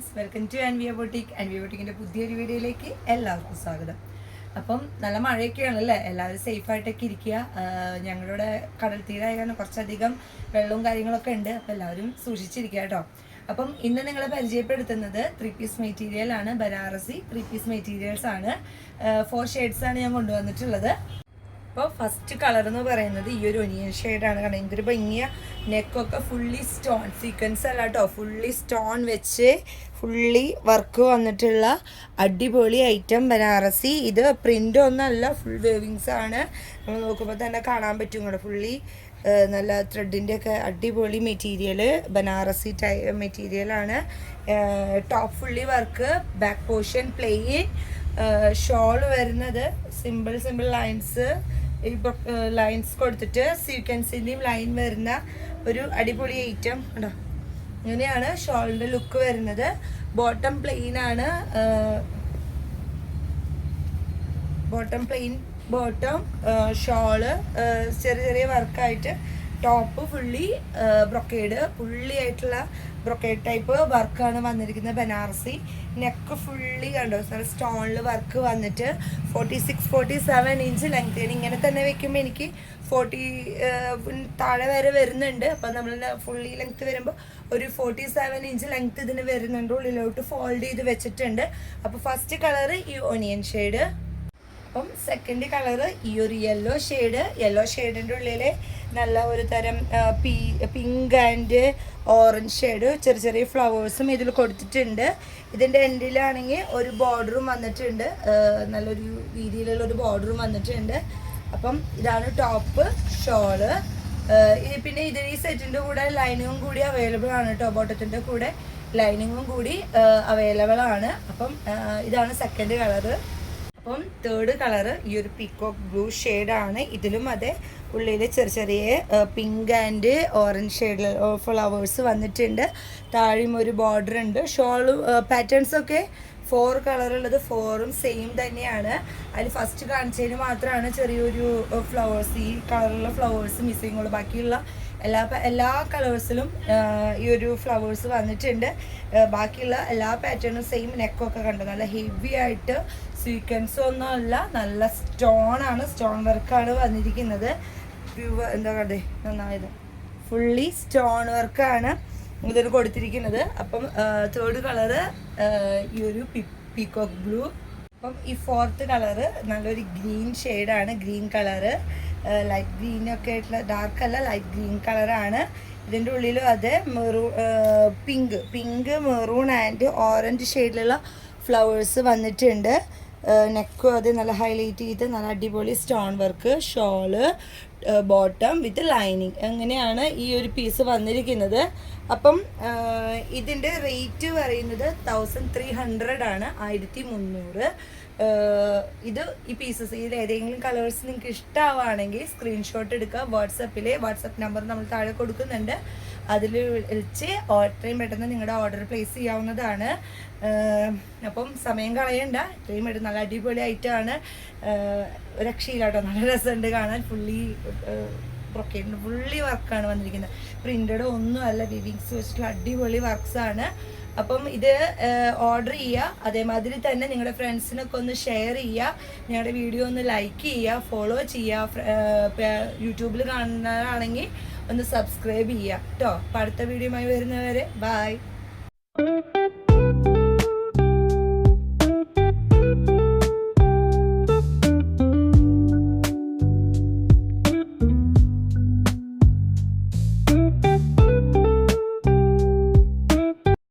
Friends, welcome to Anvia boutique. Anvia ബൊട്ടിക്കിൻ്റെ പുതിയൊരു വീഡിയോയിലേക്ക് എല്ലാവർക്കും സ്വാഗതം. അപ്പം നല്ല മഴയൊക്കെയാണല്ലേ, എല്ലാവരും സേഫായിട്ടൊക്കെ ഇരിക്കുക. ഞങ്ങളുടെ കടൽ തീരമായ കാരണം കുറച്ചധികം വെള്ളവും കാര്യങ്ങളൊക്കെ ഉണ്ട്, അപ്പോൾ എല്ലാവരും സൂക്ഷിച്ചിരിക്കുക കേട്ടോ. അപ്പം ഇന്ന് നിങ്ങളെ പരിചയപ്പെടുത്തുന്നത് 3 പീസ് മെറ്റീരിയൽ ആണ്. ബനാറസി 3 പീസ് മെറ്റീരിയൽസ് ആണ്. 4 ഷെയ്ഡ്സ് ആണ് ഞാൻ കൊണ്ടുവന്നിട്ടുള്ളത്. അപ്പോൾ ഫസ്റ്റ് കളർ എന്ന് പറയുന്നത് ഈ ഒരു ഒനിയൻ ഷെയ്ഡാണ്. കാരണം എന്തൊരു ഭംഗിയ, നെക്കൊക്കെ ഫുള്ളി സ്റ്റോൺ സീക്വൻസ് അല്ല കേട്ടോ, ഫുള്ളി സ്റ്റോൺ വെച്ച് ഫുള്ളി വർക്ക് വന്നിട്ടുള്ള അടിപൊളി ഐറ്റം ബനാറസി. ഇത് പ്രിൻ്റ് ഒന്നല്ല, ഫുൾ വേവിങ്സ് ആണ്. നമ്മൾ നോക്കുമ്പോൾ തന്നെ കാണാൻ പറ്റും കേട്ടോ, ഫുള്ളി നല്ല ത്രെഡിൻ്റെ ഒക്കെ അടിപൊളി മെറ്റീരിയൽ, ബനാറസി മെറ്റീരിയലാണ്. Top fully work, back portion plain, shawl വരുന്നത് സിമ്പിൾ ലൈൻസ്, ഈ ലൈൻസ് കൊടുത്തിട്ട് സീക്വൻസിൻ്റെയും ലൈൻ വരുന്ന ഒരു അടിപൊളി ഐറ്റം കേട്ടോ. ഇങ്ങനെയാണ് ഷോളിൻ്റെ ലുക്ക് വരുന്നത്. ബോട്ടം പ്ലെയിൻ ആണ്, ബോട്ടം ഷോള് ചെറിയ വർക്കായിട്ട്, ടോപ്പ് ഫുള്ളി ബ്രൊക്കേഡ്, ഫുള്ളി ആയിട്ടുള്ള ബ്രൊക്കേഡ് ടൈപ്പ് വർക്കാണ് വന്നിരിക്കുന്നത്. ബനാറസി നെക്ക് ഫുള്ളി കണ്ടോ, നല്ല സ്റ്റോണിൽ വർക്ക് വന്നിട്ട് 46-47 ഇഞ്ച് ലെങ്ത്. ഇങ്ങനെ തന്നെ വെക്കുമ്പോൾ എനിക്ക് 40 താഴെ വരെ വരുന്നുണ്ട്. അപ്പം നമ്മൾ ഫുള്ളി ലെങ്ത് വരുമ്പോൾ ഒരു 47 ഇഞ്ച് ലെങ്ത് ഇതിന് വരുന്നുണ്ട്. ഉള്ളിലോട്ട് ഫോൾഡ് ചെയ്ത് വെച്ചിട്ടുണ്ട്. അപ്പോൾ ഫസ്റ്റ് കളറ് ഈ ഒനിയൻ ഷെയ്ഡ്. അപ്പം സെക്കൻഡ് കളറ് ഈ ഒരു യെല്ലോ ഷെയ്ഡിൻ്റെ ഉള്ളിൽ നല്ല ഒരു തരം പിങ്ക് ആൻഡ് ഓറഞ്ച് ഷെയ്ഡ്, ചെറിയ ഫ്ലവേഴ്സും ഇതിൽ കൊടുത്തിട്ടുണ്ട്. ഇതിൻ്റെ എൻഡിലാണെങ്കിൽ ഒരു ബോർഡറും വന്നിട്ടുണ്ട്, നല്ലൊരു രീതിയിലുള്ള ഒരു ബോർഡറും വന്നിട്ടുണ്ട്. അപ്പം ഇതാണ് ടോപ്പ്, ഷോള്. പിന്നെ ഇത് ഈ സെറ്റിൻ്റെ കൂടെ ലൈനിങ്ങും കൂടി അവൈലബിൾ ആണ് കേട്ടോ. ബോട്ടത്തിൻ്റെ കൂടെ ലൈനിങ്ങും കൂടി അവൈലബിൾ ആണ്. അപ്പം ഇതാണ് സെക്കൻഡ് കളറ്. അപ്പം തേർഡ് കളറ് ഈ ഒരു പീക്കോക്ക് ബ്ലൂ ഷെയ്ഡാണ്. ഇതിലും അതെ, ഉള്ളിൽ ചെറിയ പിങ്ക് ആൻഡ് ഓറഞ്ച് ഷെയ്ഡിൽ ഫ്ലവേഴ്സ് വന്നിട്ടുണ്ട്. താഴെയും ഒരു ബോർഡർ ഉണ്ട്. ഷോള് പാറ്റേൺസൊക്കെ 4 കളറുള്ളത് 4ഉം സെയിം തന്നെയാണ്. അതിൽ ഫസ്റ്റ് കാണിച്ചതിന് മാത്രമാണ് ചെറിയൊരു ഫ്ലവേഴ്സ്, ഈ കളറുള്ള ഫ്ലവേഴ്സ് മിസ്സിങ് ഉള്ളു. ബാക്കിയുള്ള എല്ലാ കളേഴ്സിലും ഈ ഒരു ഫ്ലവേഴ്സ് വന്നിട്ടുണ്ട്. ബാക്കിയുള്ള എല്ലാ പാറ്റേണും സെയിം. നെക്കൊക്കെ കണ്ടു, നല്ല ഹെവി ആയിട്ട് സീക്വൻസ് ഒന്നും അല്ല, നല്ല സ്റ്റോൺ വർക്കാണ് വന്നിരിക്കുന്നത്. എന്താ കണ്ടേ, നന്നായത് ഫുള്ളി സ്റ്റോൺ വർക്കാണ് ഇതിന് കൊടുത്തിരിക്കുന്നത്. അപ്പം തേർഡ് കളറ് ഈ ഒരു പീക്കോക്ക് ബ്ലൂ. അപ്പം ഈ ഫോർത്ത് കളറ് നല്ലൊരു ഗ്രീൻ ഷെയ്ഡാണ്, ഗ്രീൻ കളറ്, ലൈറ്റ് ഗ്രീനൊക്കെ ആയിട്ടുള്ള, ഡാർക്ക് അല്ല, ലൈറ്റ് ഗ്രീൻ കളറാണ്. ഇതിൻ്റെ ഉള്ളിലും അത് പിങ്ക് മെറൂൺ ആൻഡ് ഓറഞ്ച് ഷെയ്ഡിലുള്ള ഫ്ലവേഴ്സ് വന്നിട്ടുണ്ട്. നെക്കും അത് നല്ല ഹൈലൈറ്റ് ചെയ്ത് നല്ല അടിപൊളി stone work, shawl, bottom with lining. അങ്ങനെയാണ് ഈ ഒരു പീസ് വന്നിരിക്കുന്നത്. അപ്പം ഇതിൻ്റെ റേറ്റ് പറയുന്നത് 1300 ആണ്, 1300. ഇത് ഈ പീസസ്, ഇതിൽ ഏതെങ്കിലും കളേഴ്സ് നിങ്ങൾക്ക് ഇഷ്ടമാവുകയാണെങ്കിൽ സ്ക്രീൻഷോട്ട് എടുക്കുക. വാട്സപ്പ് നമ്പർ നമ്മൾ താഴെ കൊടുക്കുന്നുണ്ട്. അതിൽ വിളിച്ച് എത്രയും പെട്ടെന്ന് നിങ്ങളുടെ ഓർഡർ പ്ലേസ് ചെയ്യാവുന്നതാണ്. അപ്പം സമയം കളയണ്ട, എത്രയും പെട്ടെന്ന്. നല്ല അടിപൊളി ആയിട്ടാണ്, രക്ഷയില്ല കേട്ടോ, നല്ല രസമുണ്ട് കാണാൻ. ബ്രൊക്കേഡിൻ്റെ ഫുള്ളി വർക്കാണ് വന്നിരിക്കുന്നത്. പ്രിൻ്റഡ് ഒന്നും അല്ല, വിവിങ്സ് വെച്ചിട്ടുള്ള അടിപൊളി വർക്ക്സാണ്. അപ്പം ഇത് ഓർഡർ ചെയ്യുക. അതേമാതിരി തന്നെ നിങ്ങളുടെ ഫ്രണ്ട്സിനൊക്കെ ഒന്ന് ഷെയർ ചെയ്യുക, ഞങ്ങളുടെ വീഡിയോ ഒന്ന് ലൈക്ക് ചെയ്യുക, ഫോളോ ചെയ്യുക. യൂട്യൂബിൽ കാണുന്നവരാണെങ്കിൽ ഒന്ന് സബ്സ്ക്രൈബ് ചെയ്യുക കേട്ടോ. അപ്പം അടുത്ത വീഡിയോയുമായി വരുന്നവരെ ബൈ.